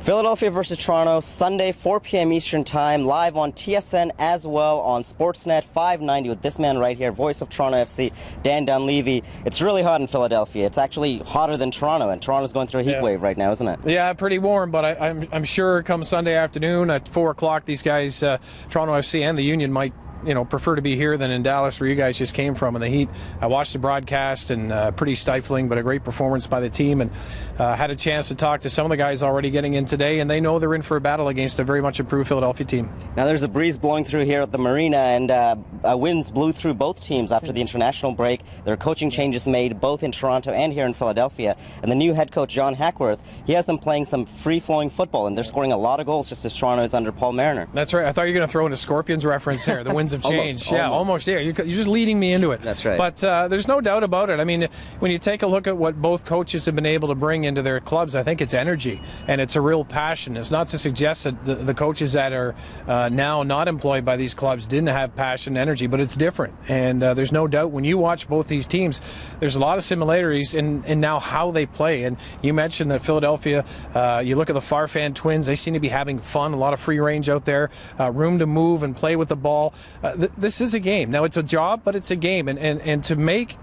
Philadelphia versus Toronto, Sunday, 4 p.m. Eastern Time, live on TSN as well on Sportsnet 590 with this man right here, voice of Toronto FC, Dan Dunleavy. It's really hot in Philadelphia. It's actually hotter than Toronto, and Toronto's going through a heat wave right now, isn't it? Yeah, pretty warm, but I'm sure come Sunday afternoon at 4 o'clock, these guys, Toronto FC and the Union, might prefer to be here than in Dallas, where you guys just came from in the heat. I watched the broadcast, and pretty stifling, but a great performance by the team, and had a chance to talk to some of the guys already getting in today, and they know they're in for a battle against a very much improved Philadelphia team. Now there's a breeze blowing through here at the marina, and winds blew through both teams after the international break. There are coaching changes made both in Toronto and here in Philadelphia, and the new head coach, John Hackworth, he has them playing some free-flowing football, and they're scoring a lot of goals just as Toronto is under Paul Mariner. That's right. I thought you were going to throw in a Scorpions reference there. The winds have changed. Almost there. You're just leading me into it. That's right. But there's no doubt about it. I mean, when you take a look at what both coaches have been able to bring into their clubs, I think it's energy and it's a real passion. It's not to suggest that the coaches that are now not employed by these clubs didn't have passion and energy, but it's different. And there's no doubt when you watch both these teams, there's a lot of similarities in now how they play. And you mentioned that Philadelphia, you look at the Farfan twins, they seem to be having fun, a lot of free range out there, room to move and play with the ball. This is a game. Now, it's a job, but it's a game. And to make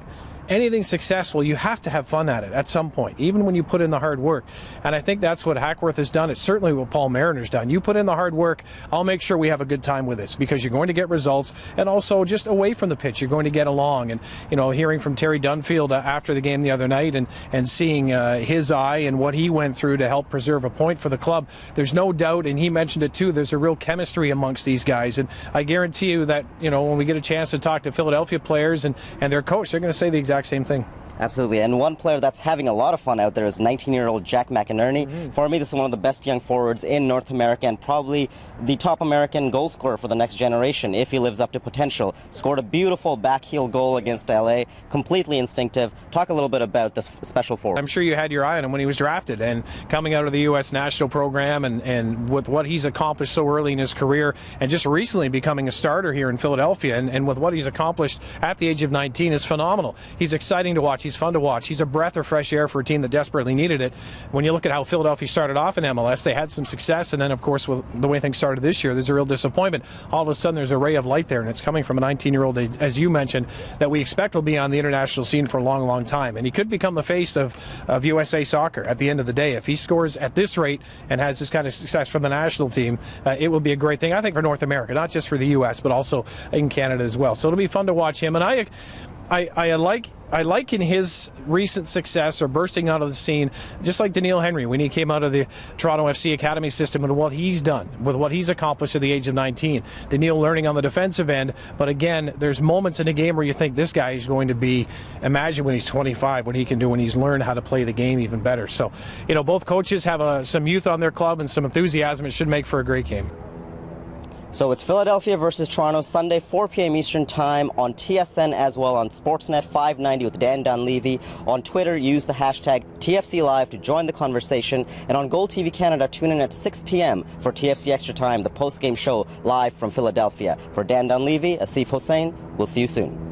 anything successful, you have to have fun at it at some point, even when you put in the hard work. And I think that's what Hackworth has done. It's certainly what Paul Mariner's done. You put in the hard work, I'll make sure we have a good time with this, because you're going to get results, and also just away from the pitch, you're going to get along. And, hearing from Terry Dunfield after the game the other night and seeing his eye and what he went through to help preserve a point for the club, there's no doubt, and he mentioned it too, there's a real chemistry amongst these guys. And I guarantee you that, when we get a chance to talk to Philadelphia players and their coach, they're going to say the exact same thing. Absolutely. And one player that's having a lot of fun out there is 19-year-old Jack McInerney. For me, this is one of the best young forwards in North America and probably the top American goal scorer for the next generation if he lives up to potential. Scored a beautiful backheel goal against LA, completely instinctive. Talk a little bit about this special forward. I'm sure you had your eye on him when he was drafted, and coming out of the U.S. national program and with what he's accomplished so early in his career and just recently becoming a starter here in Philadelphia and with what he's accomplished at the age of 19 is phenomenal. He's exciting to watch. He's fun to watch. He's a breath of fresh air for a team that desperately needed it. When you look at how Philadelphia started off in MLS, they had some success, and then, of course, with the way things started this year, there's a real disappointment. All of a sudden, there's a ray of light there, and it's coming from a 19-year-old, as you mentioned, that we expect will be on the international scene for a long, long time. And he could become the face of USA soccer at the end of the day. If he scores at this rate and has this kind of success for the national team, it will be a great thing, I think, for North America, not just for the U.S., but also in Canada as well. So it'll be fun to watch him. And I like in his recent success or bursting out of the scene, just like Daniil Henry when he came out of the Toronto FC Academy system and what he's done, with what he's accomplished at the age of 19. Daniil learning on the defensive end, but again, there's moments in a game where you think this guy is going to be, imagine when he's 25, what he can do when he's learned how to play the game even better. So, both coaches have some youth on their club and some enthusiasm. It should make for a great game. So it's Philadelphia versus Toronto, Sunday, 4 p.m. Eastern Time on TSN as well on Sportsnet 590 with Dan Dunleavy. On Twitter, use the hashtag TFCLive to join the conversation. And on Gold TV Canada, tune in at 6 p.m. for TFC Extra Time, the post-game show live from Philadelphia. For Dan Dunleavy, Asif Hossain, we'll see you soon.